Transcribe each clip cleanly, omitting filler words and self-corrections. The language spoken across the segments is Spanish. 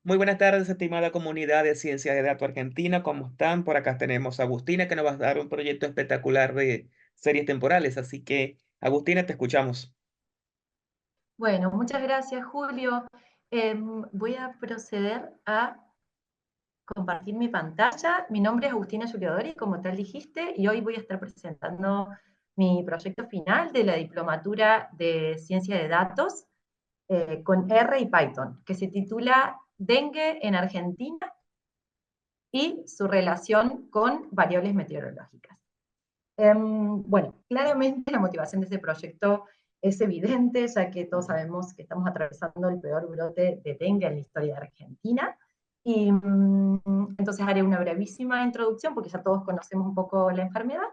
Muy buenas tardes, estimada comunidad de Ciencias de Datos Argentina. ¿Cómo están? Por acá tenemos a Agustina, que nos va a dar un proyecto espectacular de series temporales. Así que, Agustina, te escuchamos. Bueno, muchas gracias, Julio. Voy a proceder a compartir mi pantalla. Mi nombre es Agustina Giuliodori, como tal dijiste, y hoy voy a estar presentando mi proyecto final de la Diplomatura de Ciencia de Datos con R y Python, que se titula Dengue en Argentina y su relación con variables meteorológicas. Bueno, claramente la motivación de este proyecto es evidente, ya que todos sabemos que estamos atravesando el peor brote de dengue en la historia de Argentina. Y entonces haré una brevísima introducción, porque ya todos conocemos un poco la enfermedad,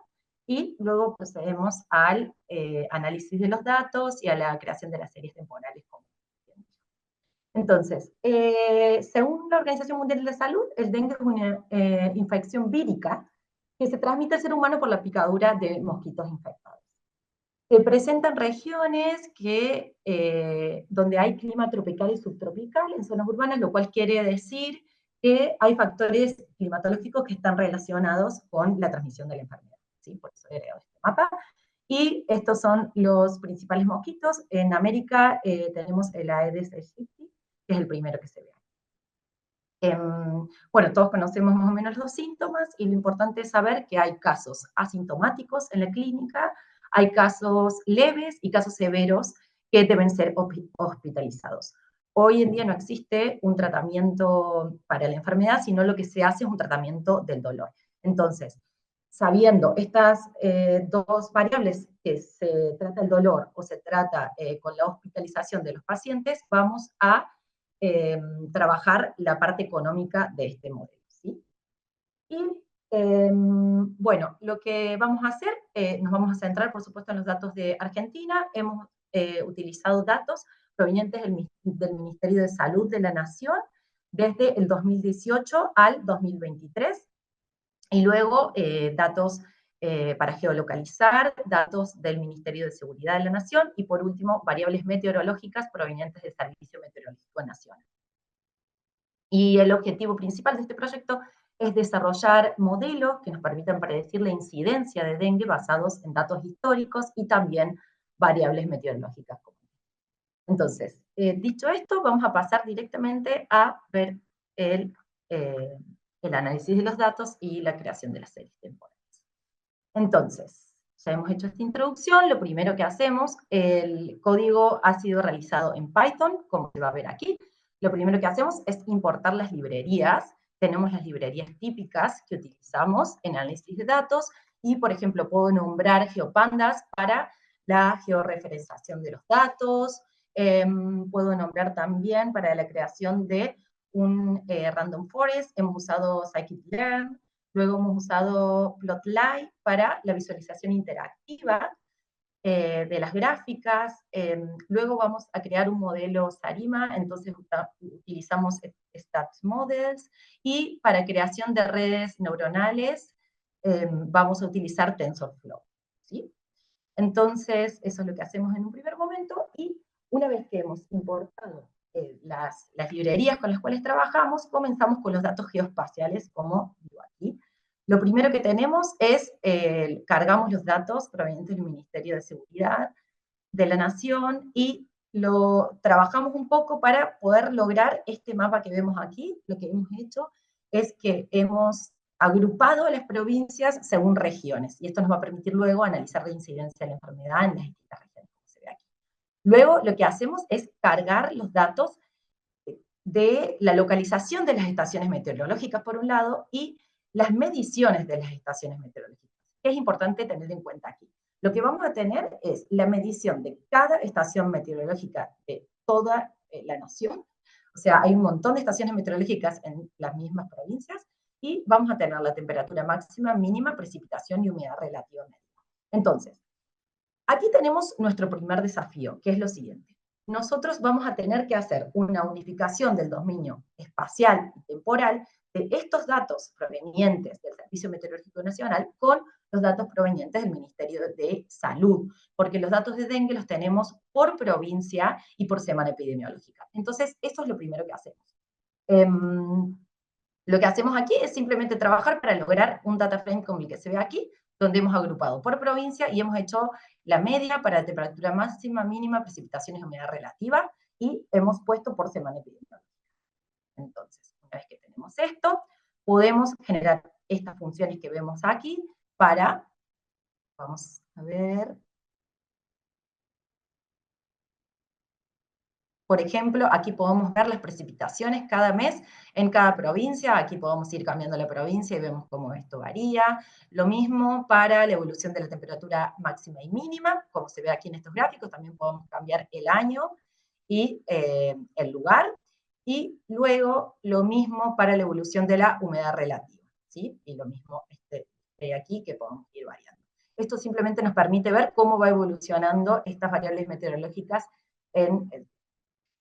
y luego procedemos al análisis de los datos y a la creación de las series temporales. Entonces, según la Organización Mundial de la Salud, el dengue es una infección vírica que se transmite al ser humano por la picadura de mosquitos infectados. Se presenta en regiones donde hay clima tropical y subtropical, en zonas urbanas, lo cual quiere decir que hay factores climatológicos que están relacionados con la transmisión de la enfermedad. ¿Sí? Por eso he agregado este mapa. Y estos son los principales mosquitos. En América tenemos el Aedes aegypti, que es el primero que se ve. Bueno, todos conocemos más o menos los síntomas y lo importante es saber que hay casos asintomáticos en la clínica, hay casos leves y casos severos que deben ser hospitalizados. Hoy en día no existe un tratamiento para la enfermedad, sino lo que se hace es un tratamiento del dolor. Entonces, sabiendo estas dos variables, que se trata el dolor o se trata con la hospitalización de los pacientes, vamos a eh, trabajar la parte económica de este modelo. ¿Sí? Y bueno, lo que vamos a hacer, nos vamos a centrar, por supuesto, en los datos de Argentina. Hemos utilizado datos provenientes del Ministerio de Salud de la Nación desde el 2018 al 2023, y luego datos para geolocalizar, datos del Ministerio de Seguridad de la Nación, y por último, variables meteorológicas provenientes del Servicio Meteorológico Nacional. Y el objetivo principal de este proyecto es desarrollar modelos que nos permitan predecir la incidencia de dengue basados en datos históricos y también variables meteorológicas. Entonces, dicho esto, vamos a pasar directamente a ver el, eh, el análisis de los datos y la creación de las series temporales. Entonces, ya hemos hecho esta introducción. Lo primero que hacemos, el código ha sido realizado en Python, como se va a ver aquí. Lo primero que hacemos es importar las librerías. Tenemos las librerías típicas que utilizamos en análisis de datos, y, por ejemplo, puedo nombrar GeoPandas para la georreferenciación de los datos. Puedo nombrar también para la creación de un random forest. Hemos usado scikit-learn. Luego hemos usado Plotly para la visualización interactiva de las gráficas. Luego vamos a crear un modelo Sarima, entonces utilizamos Stats Models. Y para creación de redes neuronales vamos a utilizar TensorFlow. ¿Sí? Entonces, eso es lo que hacemos en un primer momento, y una vez que hemos importado las librerías con las cuales trabajamos, comenzamos con los datos geoespaciales, como digo aquí. Lo primero que tenemos es, cargamos los datos provenientes del Ministerio de Seguridad de la Nación y lo trabajamos un poco para poder lograr este mapa que vemos aquí. Lo que hemos hecho es que hemos agrupado las provincias según regiones, y esto nos va a permitir luego analizar la incidencia de la enfermedad en las distintas regiones, como se ve aquí. Luego lo que hacemos es cargar los datos de la localización de las estaciones meteorológicas, por un lado, y las mediciones de las estaciones meteorológicas. ¿Qué es importante tener en cuenta aquí? Lo que vamos a tener es la medición de cada estación meteorológica de toda la nación. O sea, hay un montón de estaciones meteorológicas en las mismas provincias, y vamos a tener la temperatura máxima, mínima, precipitación y humedad relativa media. Entonces, aquí tenemos nuestro primer desafío, que es lo siguiente. Nosotros vamos a tener que hacer una unificación del dominio espacial y temporal de estos datos provenientes del Servicio Meteorológico Nacional con los datos provenientes del Ministerio de Salud, porque los datos de dengue los tenemos por provincia y por semana epidemiológica. Entonces, esto es lo primero que hacemos. Lo que hacemos aquí es simplemente trabajar para lograr un data frame como el que se ve aquí, donde hemos agrupado por provincia y hemos hecho la media para temperatura máxima, mínima, precipitaciones y humedad relativa, y hemos puesto por semana epidemiológica. Entonces, una vez que tenemos esto, podemos generar estas funciones que vemos aquí para, vamos a ver, por ejemplo, aquí podemos ver las precipitaciones cada mes en cada provincia. Aquí podemos ir cambiando la provincia y vemos cómo esto varía. Lo mismo para la evolución de la temperatura máxima y mínima, como se ve aquí en estos gráficos. También podemos cambiar el año y el lugar. Y luego lo mismo para la evolución de la humedad relativa, ¿sí? Y lo mismo aquí que podemos ir variando. Esto simplemente nos permite ver cómo va evolucionando estas variables meteorológicas en el.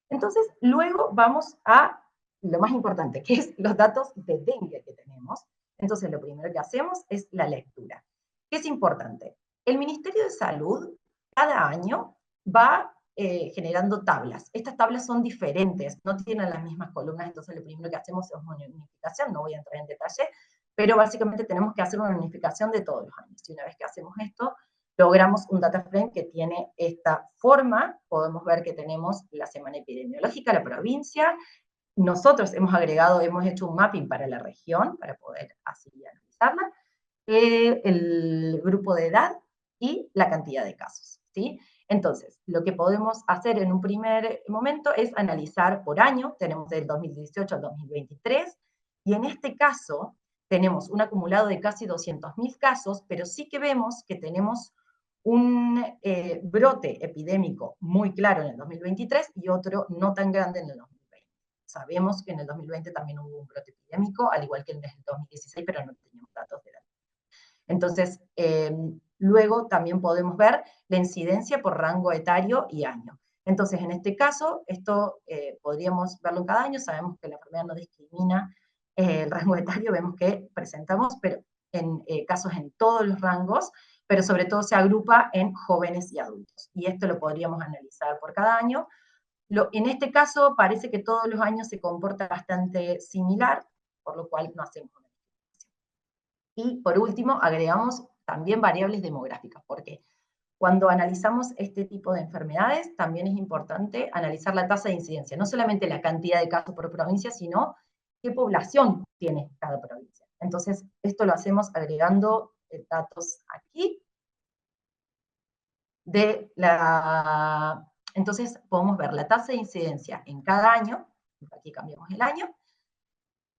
Entonces, luego vamos a lo más importante, que es los datos de dengue que tenemos. Entonces, lo primero que hacemos es la lectura. ¿Qué es importante? El Ministerio de Salud cada año va generando tablas. Estas tablas son diferentes, no tienen las mismas columnas, entonces lo primero que hacemos es una unificación, no voy a entrar en detalle, pero básicamente tenemos que hacer una unificación de todos los años. Y una vez que hacemos esto, logramos un data frame que tiene esta forma. Podemos ver que tenemos la semana epidemiológica, la provincia. Nosotros hemos agregado, hemos hecho un mapping para la región, para poder así analizarla, el grupo de edad y la cantidad de casos, ¿sí? Entonces, lo que podemos hacer en un primer momento es analizar por año. Tenemos del 2018 al 2023, y en este caso tenemos un acumulado de casi 200.000 casos, pero sí que vemos que tenemos un brote epidémico muy claro en el 2023 y otro no tan grande en el 2020. Sabemos que en el 2020 también hubo un brote epidémico, al igual que en el 2016, pero no teníamos datos de la. Entonces, luego también podemos ver la incidencia por rango etario y año. Entonces, en este caso, esto podríamos verlo cada año. Sabemos que la enfermedad no discrimina el rango etario, vemos que presentamos pero en casos en todos los rangos, pero sobre todo se agrupa en jóvenes y adultos. Y esto lo podríamos analizar por cada año. En este caso parece que todos los años se comporta bastante similar, por lo cual no hacemos una diferencia. Y por último, agregamos también variables demográficas, porque cuando analizamos este tipo de enfermedades, también es importante analizar la tasa de incidencia, no solamente la cantidad de casos por provincia, sino qué población tiene cada provincia. Entonces, esto lo hacemos agregando datos aquí. Entonces, podemos ver la tasa de incidencia en cada año, aquí cambiamos el año,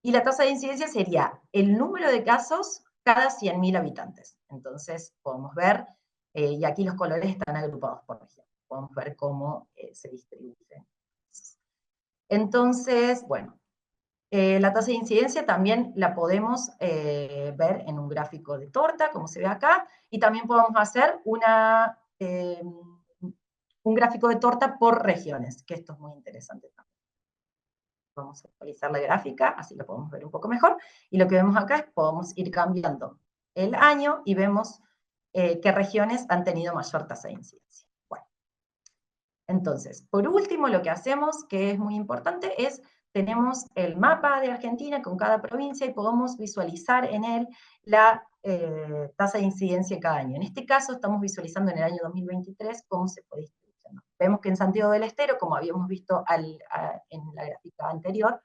y la tasa de incidencia sería el número de casos cada 100.000 habitantes. Entonces, podemos ver, y aquí los colores están agrupados por región, podemos ver cómo se distribuyen. Entonces, bueno, la tasa de incidencia también la podemos ver en un gráfico de torta, como se ve acá, y también podemos hacer un gráfico de torta por regiones, que esto es muy interesante también. Vamos a actualizar la gráfica, así lo podemos ver un poco mejor, y lo que vemos acá es que podemos ir cambiando el año y vemos qué regiones han tenido mayor tasa de incidencia. Bueno, entonces, por último, lo que hacemos, que es muy importante, es tenemos el mapa de Argentina con cada provincia y podemos visualizar en él la tasa de incidencia cada año. En este caso, estamos visualizando en el año 2023 cómo se fue distribuyendo. Vemos que en Santiago del Estero, como habíamos visto en la gráfica anterior,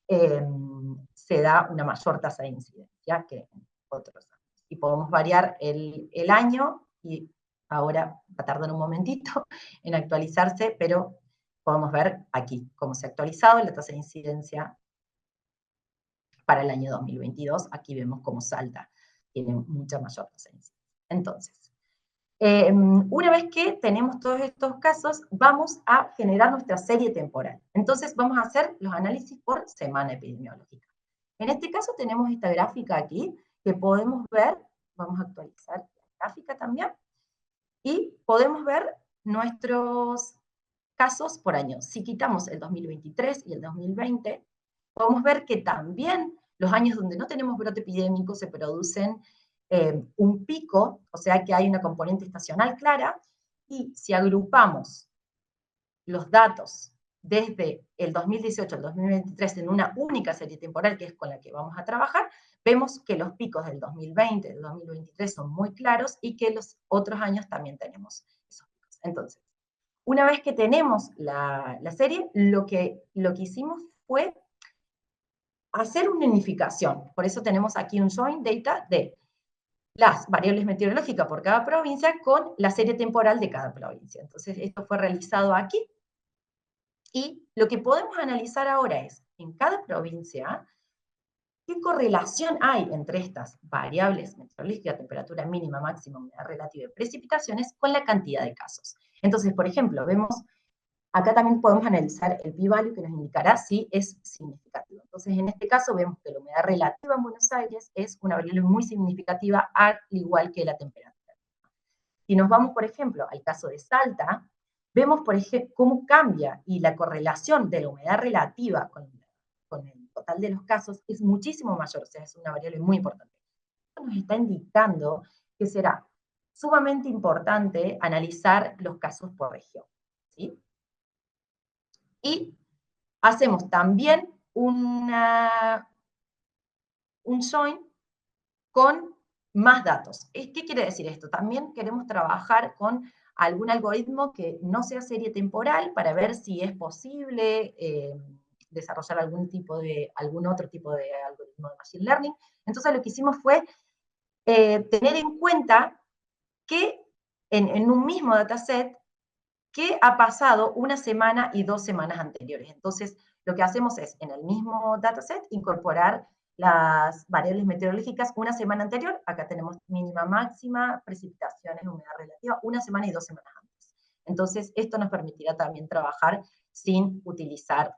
se da una mayor tasa de incidencia que en otros años. Y podemos variar el año, y ahora va a tardar un momentito en actualizarse, pero podemos ver aquí cómo se ha actualizado la tasa de incidencia para el año 2022. Aquí vemos cómo Salta tiene mucha mayor tasa de incidencia. Entonces, una vez que tenemos todos estos casos, vamos a generar nuestra serie temporal. Entonces, vamos a hacer los análisis por semana epidemiológica. En este caso, tenemos esta gráfica aquí, que podemos ver, vamos a actualizar la gráfica también, y podemos ver nuestros casos por año. Si quitamos el 2023 y el 2020, podemos ver que también los años donde no tenemos brote epidémico se producen un pico, o sea que hay una componente estacional clara, y si agrupamos los datos desde el 2018 al 2023 en una única serie temporal, que es con la que vamos a trabajar, vemos que los picos del 2020, del 2023 son muy claros y que los otros años también tenemos esos picos. Entonces, una vez que tenemos la serie, lo que hicimos fue hacer una unificación. Por eso tenemos aquí un join data de las variables meteorológicas por cada provincia con la serie temporal de cada provincia. Entonces, esto fue realizado aquí. Y lo que podemos analizar ahora es, en cada provincia, qué correlación hay entre estas variables meteorológicas, temperatura mínima, máxima, humedad relativa y precipitaciones, con la cantidad de casos. Entonces, por ejemplo, vemos, acá también podemos analizar el p-value que nos indicará si es significativo. Entonces, en este caso vemos que la humedad relativa en Buenos Aires es una variable muy significativa, al igual que la temperatura. Si nos vamos, por ejemplo, al caso de Salta, vemos, por ejemplo, cómo cambia y la correlación de la humedad relativa con el total de los casos es muchísimo mayor, o sea, es una variable muy importante. Esto nos está indicando que será sumamente importante analizar los casos por región, ¿sí? Y hacemos también un join con más datos. ¿Qué quiere decir esto? También queremos trabajar con algún algoritmo que no sea serie temporal para ver si es posible desarrollar algún otro tipo de algoritmo de machine learning. Entonces lo que hicimos fue tener en cuenta que en un mismo dataset, qué ha pasado una semana y 2 semanas anteriores. Entonces, lo que hacemos es, en el mismo dataset, incorporar las variables meteorológicas una semana anterior. Acá tenemos mínima, máxima, precipitaciones, humedad relativa, una semana y 2 semanas antes. Entonces, esto nos permitirá también trabajar sin utilizar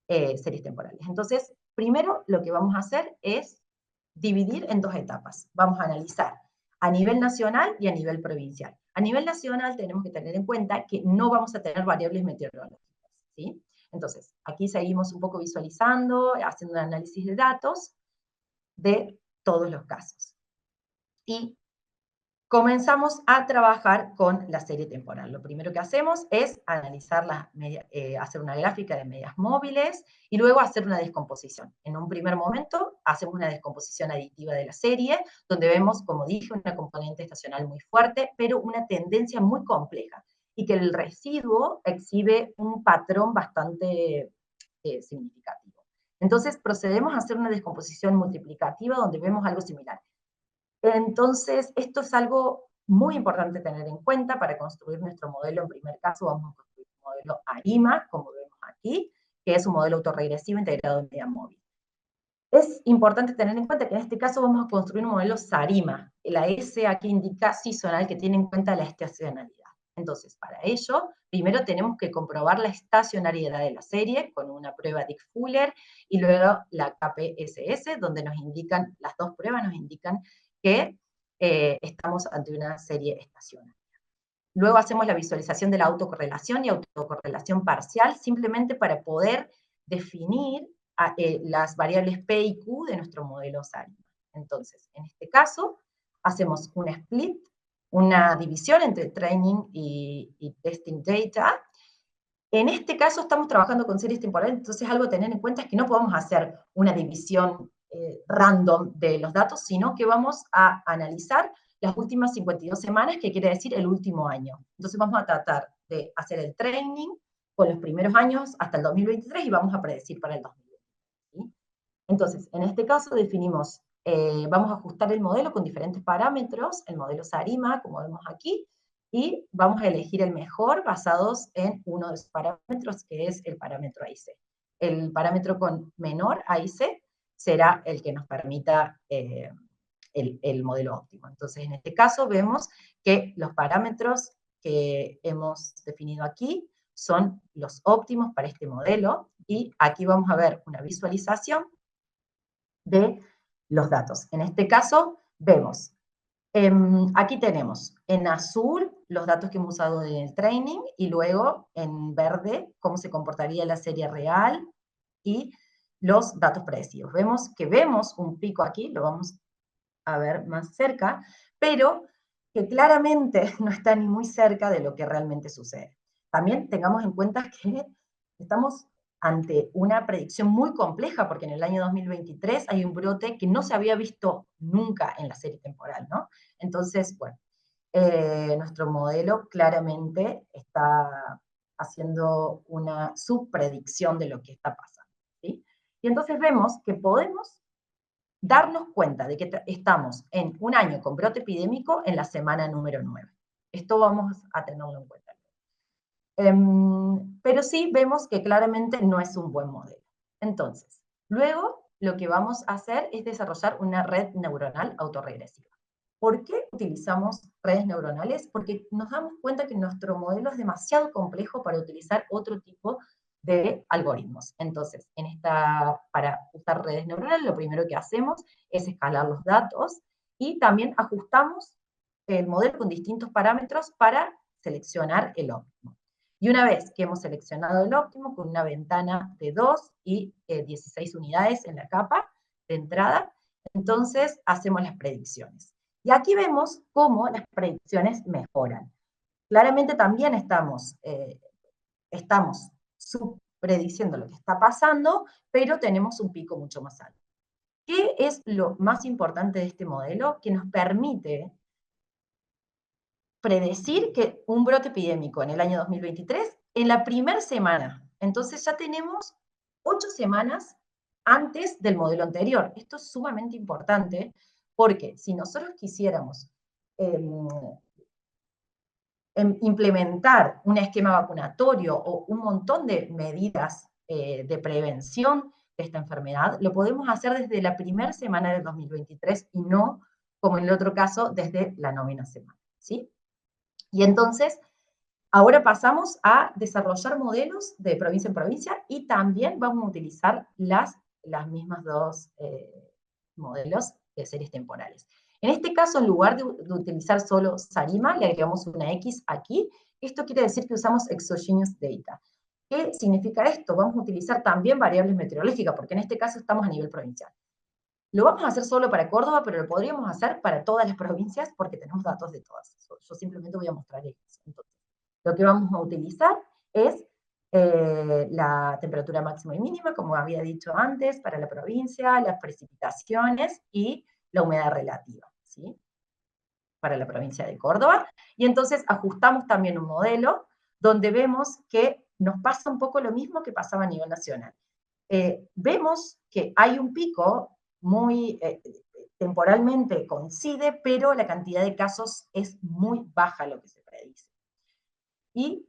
series temporales. Entonces, primero lo que vamos a hacer es dividir en 2 etapas. Vamos a analizar a nivel nacional y a nivel provincial. A nivel nacional tenemos que tener en cuenta que no vamos a tener variables meteorológicas, ¿sí? Entonces, aquí seguimos un poco visualizando, haciendo un análisis de datos de todos los casos. Y comenzamos a trabajar con la serie temporal. Lo primero que hacemos es analizar hacer una gráfica de medias móviles y luego hacer una descomposición. En un primer momento hacemos una descomposición aditiva de la serie, donde vemos, como dije, una componente estacional muy fuerte, pero una tendencia muy compleja, y que el residuo exhibe un patrón bastante significativo. Entonces procedemos a hacer una descomposición multiplicativa donde vemos algo similar. Entonces, esto es algo muy importante tener en cuenta para construir nuestro modelo. En primer caso, vamos a construir un modelo ARIMA, como vemos aquí, que es un modelo autorregresivo integrado en media móvil. Es importante tener en cuenta que en este caso vamos a construir un modelo SARIMA. La S aquí indica seasonal, que tiene en cuenta la estacionalidad. Entonces, para ello, primero tenemos que comprobar la estacionariedad de la serie con una prueba Dick-Fuller y luego la KPSS, donde nos indican, las dos pruebas nos indican que estamos ante una serie estacionaria. Luego hacemos la visualización de la autocorrelación y autocorrelación parcial, simplemente para poder definir las variables P y Q de nuestro modelo SARIMA. Entonces, en este caso, hacemos un split, una división entre training y testing data. En este caso estamos trabajando con series temporales, entonces algo a tener en cuenta es que no podemos hacer una división random de los datos, sino que vamos a analizar las últimas 52 semanas, que quiere decir el último año. Entonces vamos a tratar de hacer el training con los primeros años hasta el 2023 y vamos a predecir para el 2020. ¿Sí? Entonces, en este caso definimos, vamos a ajustar el modelo con diferentes parámetros, el modelo SARIMA, como vemos aquí, y vamos a elegir el mejor basados en uno de los parámetros, que es el parámetro AIC. El parámetro con menor AIC será el que nos permita el modelo óptimo. Entonces, en este caso vemos que los parámetros que hemos definido aquí son los óptimos para este modelo, y aquí vamos a ver una visualización de los datos. En este caso, vemos, aquí tenemos en azul los datos que hemos usado en el training, y luego en verde cómo se comportaría la serie real y los datos predecidos. Vemos que vemos un pico aquí, lo vamos a ver más cerca, pero que claramente no está ni muy cerca de lo que realmente sucede. También tengamos en cuenta que Estamos ante una predicción muy compleja, porque en el año 2023 hay un brote que no se había visto nunca en la serie temporal, ¿no? Entonces, bueno, nuestro modelo claramente está haciendo una subpredicción de lo que está pasando, ¿sí? Y entonces vemos que podemos darnos cuenta de que estamos en un año con brote epidémico en la semana número 9. Esto vamos a tenerlo en cuenta. Pero sí vemos que claramente no es un buen modelo. Entonces, luego lo que vamos a hacer es desarrollar una red neuronal autorregresiva. ¿Por qué utilizamos redes neuronales? Porque nos damos cuenta que nuestro modelo es demasiado complejo para utilizar otro tipo de algoritmos. Entonces, para usar redes neuronales, lo primero que hacemos es escalar los datos y también ajustamos el modelo con distintos parámetros para seleccionar el óptimo. Y una vez que hemos seleccionado el óptimo con una ventana de 2 y 16 unidades en la capa de entrada, entonces hacemos las predicciones. Y aquí vemos cómo las predicciones mejoran. Claramente también estamos prediciendo lo que está pasando, pero tenemos un pico mucho más alto. ¿Qué es lo más importante de este modelo? Que nos permite predecir que un brote epidémico en el año 2023, en la primera semana. Entonces ya tenemos 8 semanas antes del modelo anterior. Esto es sumamente importante porque si nosotros quisiéramos implementar un esquema vacunatorio o un montón de medidas de prevención de esta enfermedad, lo podemos hacer desde la primera semana del 2023 y no, como en el otro caso, desde la 9ª semana, ¿sí? Y entonces, ahora pasamos a desarrollar modelos de provincia en provincia y también vamos a utilizar las mismas dos modelos de series temporales. En este caso, en lugar de utilizar solo SARIMA, le agregamos una X aquí. Esto quiere decir que usamos exogenous data. ¿Qué significa esto? Vamos a utilizar también variables meteorológicas, porque en este caso estamos a nivel provincial. Lo vamos a hacer solo para Córdoba, pero lo podríamos hacer para todas las provincias porque tenemos datos de todas. Yo simplemente voy a mostrar eso. Entonces, lo que vamos a utilizar es la temperatura máxima y mínima, como había dicho antes, para la provincia, las precipitaciones y la humedad relativa, ¿sí? Para la provincia de Córdoba. Y entonces ajustamos también un modelo donde vemos que nos pasa un poco lo mismo que pasaba a nivel nacional. Vemos que hay un pico muy temporalmente coincide, pero la cantidad de casos es muy baja lo que se predice. Y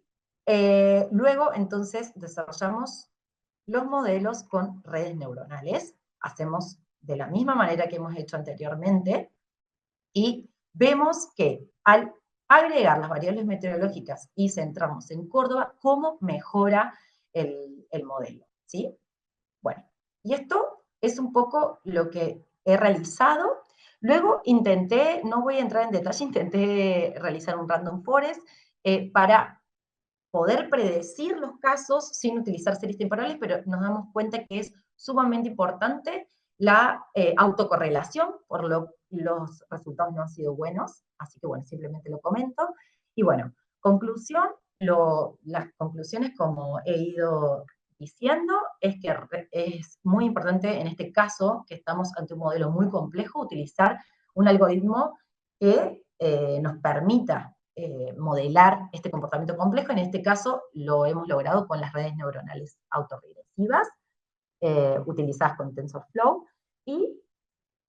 luego entonces desarrollamos los modelos con redes neuronales, hacemos de la misma manera que hemos hecho anteriormente y vemos que al agregar las variables meteorológicas y centrarnos en Córdoba, cómo mejora el modelo, ¿sí? Bueno, y esto es un poco lo que he realizado. Luego intenté, no voy a entrar en detalle, intenté realizar un random forest para poder predecir los casos sin utilizar series temporales, pero nos damos cuenta que es sumamente importante la autocorrelación, por lo los resultados no han sido buenos, así que bueno, simplemente lo comento. Y bueno, conclusión, las conclusiones como he ido diciendo es que es muy importante en este caso, que estamos ante un modelo muy complejo, utilizar un algoritmo que nos permita modelar este comportamiento complejo. En este caso lo hemos logrado con las redes neuronales autorregresivas utilizadas con TensorFlow. ¿Y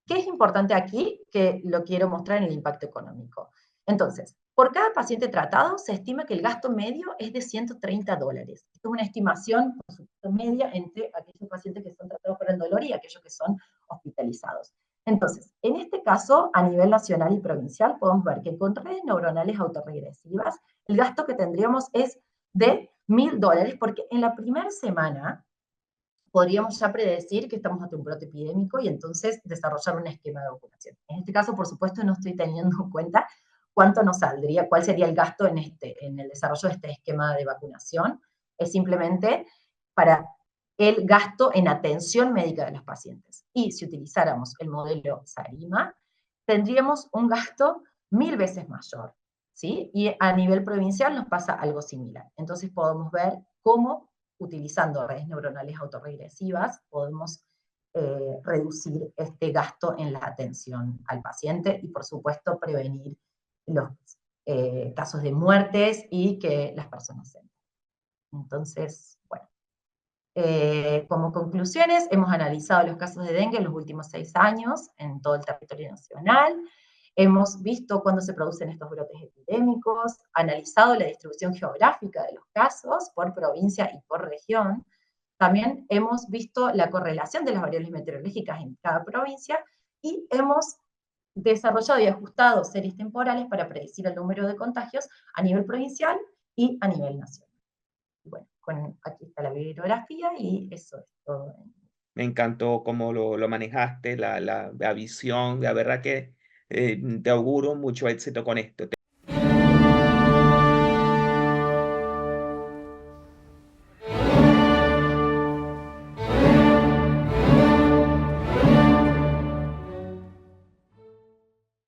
qué es importante aquí? Que lo quiero mostrar en el impacto económico. Entonces, por cada paciente tratado se estima que el gasto medio es de $130. Esto es una estimación, por supuesto, media entre aquellos pacientes que son tratados por el dolor y aquellos que son hospitalizados. Entonces, en este caso, a nivel nacional y provincial, podemos ver que con redes neuronales autorregresivas, el gasto que tendríamos es de $1.000, porque en la primera semana podríamos ya predecir que estamos ante un brote epidémico y entonces desarrollar un esquema de vacunación. En este caso, por supuesto, no estoy teniendo en cuenta cuánto nos saldría, cuál sería el gasto en el desarrollo de este esquema de vacunación. Es simplemente para el gasto en atención médica de los pacientes. Y si utilizáramos el modelo SARIMA, tendríamos un gasto 1000 veces mayor, ¿sí? Y a nivel provincial nos pasa algo similar. Entonces podemos ver cómo utilizando redes neuronales autorregresivas, podemos reducir este gasto en la atención al paciente y, por supuesto, prevenir los casos de muertes y que las personas se enfermen. Entonces, bueno, como conclusiones, hemos analizado los casos de dengue en los últimos 6 años en todo el territorio nacional. Hemos visto cuándo se producen estos brotes epidémicos, analizado la distribución geográfica de los casos por provincia y por región. También hemos visto la correlación de las variables meteorológicas en cada provincia y hemos desarrollado y ajustado series temporales para predecir el número de contagios a nivel provincial y a nivel nacional. Bueno, aquí está la bibliografía y eso es todo. Me encantó cómo lo manejaste, la visión. La verdad que te auguro mucho éxito con esto.